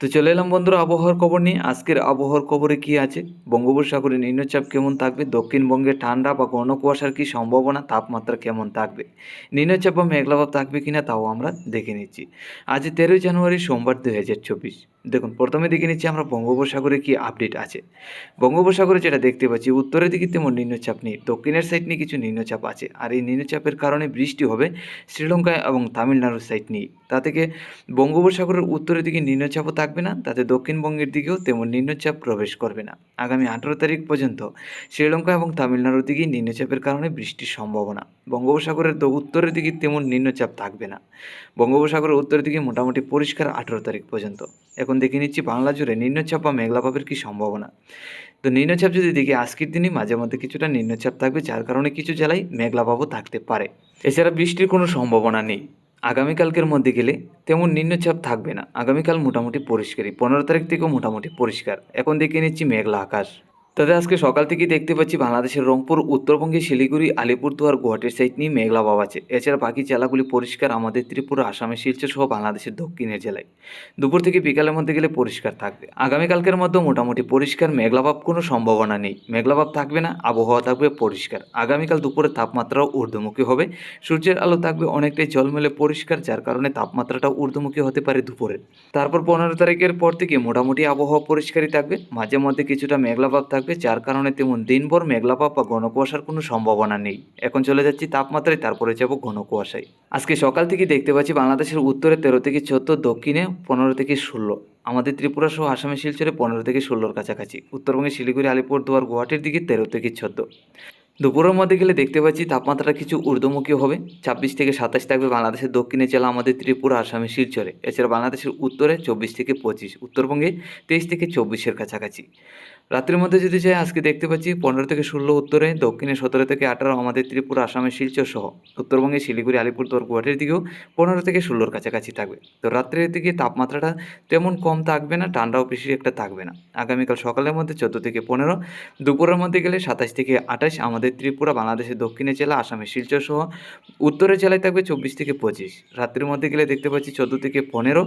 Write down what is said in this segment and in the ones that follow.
তো চলে এলাম বন্ধুরা আবহাওয়ার খবর নিয়ে। আজকের আবহাওয়ার খবরে কি আছে, বঙ্গোপসাগরে নিম্নচাপ কেমন থাকবে, দক্ষিণবঙ্গে ঠান্ডা বা ঘন কুয়াশার কি সম্ভাবনা, তাপমাত্রা কেমন থাকবে, নিম্নচাপ বা মেঘলাভাব থাকবে কিনা তাও আমরা দেখে নিচ্ছি। আজ 13 জানুয়ারি সোমবার 2024। দেখুন, প্রথমে দেখে নিচ্ছি আমরা বঙ্গোপসাগরে কি আপডেট আছে। বঙ্গোপসাগরে যেটা দেখতে পাচ্ছি, উত্তরের দিকে তেমন নিম্নচাপ নেই, দক্ষিণের সাইড নিয়ে কিছু নিম্নচাপ আছে, আর এই নিম্নচাপের কারণে বৃষ্টি হবে শ্রীলঙ্কা এবং তামিলনাড়ুর সাইড নিয়ে। তা থেকে বঙ্গোপসাগরের উত্তরের দিকে নিম্নচাপও থাকবে না, তাতে দক্ষিণবঙ্গের দিকেও তেমন নিম্নচাপ প্রবেশ করবে না। আগামী 18 তারিখ পর্যন্ত শ্রীলঙ্কা এবং তামিলনাড়ুর দিকে নিম্নচাপের কারণে বৃষ্টির সম্ভাবনা। বঙ্গোপসাগরের উত্তরের দিকে তেমন নিম্নচাপ থাকবে না। বঙ্গোপসাগরের উত্তরের দিকে মোটামুটি পরিষ্কার 18 তারিখ পর্যন্ত। এখন দেখে নিচ্ছি বাংলা জুড়ে নিম্নচাপ বা মেঘলাভাবের কী সম্ভাবনা। তো নিম্নচাপ যদি দেখি, আজকের দিনই মাঝে মধ্যে কিছুটা নিম্নচাপ থাকবে, যার কারণে কিছু জেলায় মেঘলাভাবও থাকতে পারে। এছাড়া বৃষ্টির কোনো সম্ভাবনা নেই। আগামীকালকের মধ্যে গেলে তেমন নিম্নচাপ থাকবে না। আগামীকাল মোটামুটি পরিষ্কারই, 15 তারিখ থেকেও মোটামুটি পরিষ্কার। এখন দেখে নিচ্ছি মেঘলা আকাশ। তবে আজকে সকাল থেকেই দেখতে পাচ্ছি বাংলাদেশের রংপুর, উত্তরবঙ্গে শিলিগুড়ি, আলিপুরদুয়ার, গুয়াহাটির সাইড নিয়ে মেঘলা ভাব আছে। এছাড়া বাকি জেলাগুলি পরিষ্কার, আমাদের ত্রিপুরা, আসামের শিলচর সহ বাংলাদেশের দক্ষিণের জেলায় দুপুর থেকে বিকালের মধ্যে গেলে পরিষ্কার থাকবে। আগামীকালকের মধ্যে মোটামুটি পরিষ্কার, মেঘলাভাব কোনো সম্ভাবনা নেই। মেঘলাভাব থাকবে না, আবহাওয়া থাকবে পরিষ্কার। আগামীকাল দুপুরে তাপমাত্রাও ঊর্ধ্বমুখী হবে, সূর্যের আলো থাকবে অনেকটাই ঝলমলে পরিষ্কার, যার কারণে তাপমাত্রাটাও ঊর্ধ্বমুখী হতে পারে দুপুরে। তারপর 15 তারিখের পর থেকে মোটামুটি আবহাওয়া পরিষ্কারই থাকবে, মাঝে মধ্যে কিছুটা মেঘলাভাব থাকবে, যার কারণে তেমন দিনভর মেঘলাভাব বা ঘন কুয়াশার কোনো সম্ভাবনা নেই। এখন চলে যাচ্ছি তাপমাত্রায়, তারপরে যাব ঘন কুয়াশায়। আজকে সকাল থেকে দেখতে পাচ্ছি বাংলাদেশের উত্তরে 13 থেকে 14, দক্ষিণে 15 থেকে 16, আমাদের ত্রিপুরা সহ আসামের শিলচরে 15 থেকে 16-র কাছাকাছি, উত্তরবঙ্গে শিলিগুড়ি, আলিপুরদুয়ার, গুয়াহাটির দিকে 13 থেকে 14। দুপুরের মধ্যে গেলে দেখতে পাচ্ছি তাপমাত্রা কিছু ঊর্ধ্বমুখী হবে, 26 থেকে 27 থাকবে বাংলাদেশের দক্ষিণে জেলা আমাদের ত্রিপুরা, আসামের শিলচরে। এছাড়া বাংলাদেশের উত্তরে 24 থেকে 25, উত্তরবঙ্গে 23 থেকে 24-এর কাছাকাছি। রাত্রির মধ্যে যদি যাই, আজকে দেখতে পাচ্ছি 15 থেকে 16 উত্তরে, দক্ষিণে 17 থেকে 18 আমাদের ত্রিপুরা, আসামের শিলচর সহ, উত্তরবঙ্গে শিলিগুড়ি, আলিপুরদুয়ার, গুয়াহাটির দিকেও 15 থেকে 16-র কাছাকাছি থাকবে। তো রাত্রের দিকে তাপমাত্রাটা তেমন কম থাকবে না, ঠান্ডাও বেশি একটা থাকবে না। আগামীকাল সকালের মধ্যে 14 থেকে 15, দুপুরের মধ্যে গেলে 27 থেকে 28 আমাদের ত্রিপুরা, বাংলাদেশের দক্ষিণের জেলা, আসামের শিলচর সহ, উত্তরের জেলায় থাকবে 24 থেকে 25। রাত্রির মধ্যে গেলে দেখতে পাচ্ছি 14 থেকে 15,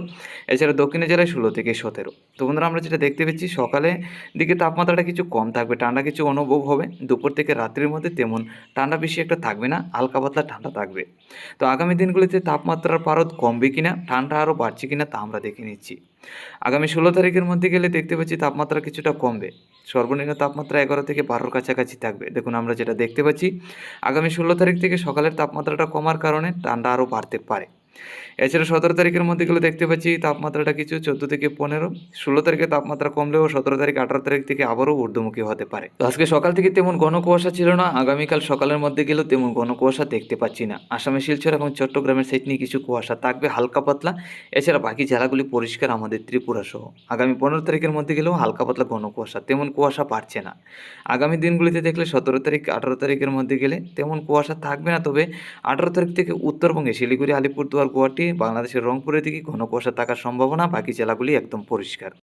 এছাড়া দক্ষিণের জেলায় 16 থেকে 17। তো বন্ধুরা, আমরা যেটা দেখতে পাচ্ছি সকালে দিকে তাপমাত্রাটা কিছু কম থাকবে, ঠান্ডা কিছু অনুভব হবে। দুপুর থেকে রাত্রির মধ্যে তেমন ঠান্ডা বেশি একটা থাকবে না, হালকা পাতলা ঠান্ডা থাকবে। তো আগামী দিনগুলিতে তাপমাত্রার পারদ কমবে কিনা, ঠান্ডা আরও বাড়ছে কিনা তা আমরা দেখে নিচ্ছি। আগামী 16 তারিখের মধ্যে গেলে দেখতে পাচ্ছি তাপমাত্রা কিছুটা কমবে, সর্বনিম্ন তাপমাত্রা 11 থেকে 12-র কাছাকাছি থাকবে। দেখুন, আমরা যেটা দেখতে পাচ্ছি আগামী 16 তারিখ থেকে সকালের তাপমাত্রাটা কমার কারণে ঠান্ডা আরও বাড়তে পারে। এছাড়া 17 তারিখের মধ্যে গেলে দেখতে পাচ্ছি তাপমাত্রাটা কিছু 14 থেকে 15, 16 তারিখে তাপমাত্রা কমলেও 17 তারিখ, 18 তারিখ থেকে আবারও ঊর্ধ্বমুখী হতে পারে। তো আজকে সকাল থেকে তেমন ঘন কুয়াশা ছিল না, আগামীকাল সকালের মধ্যে গেলেও তেমন ঘন কুয়াশা দেখতে পাচ্ছি না। আসামের শিলচর এবং চট্টগ্রামের সাইড নিয়ে কিছু কুয়াশা থাকবে হালকা পাতলা, এছাড়া বাকি জেলাগুলি পরিষ্কার আমাদের ত্রিপুরা সহ। আগামী 15 তারিখের মধ্যে গেলেও হালকা পাতলা ঘন কুয়াশা, তেমন কুয়াশা পারছে না। আগামী দিনগুলিতে দেখলে 17 তারিখ, 18 তারিখের মধ্যে গেলে তেমন কুয়াশা থাকবে না, তবে 18 তারিখ থেকে উত্তরবঙ্গে শিলিগুড়ি, আলিপুরদুয়ার, গুয়াহাটি, বাংলাদেশের রংপুরের দিকে ঘন কুয়াশা থাকার সম্ভাবনা, বাকি জেলাগুলি একদম পরিষ্কার।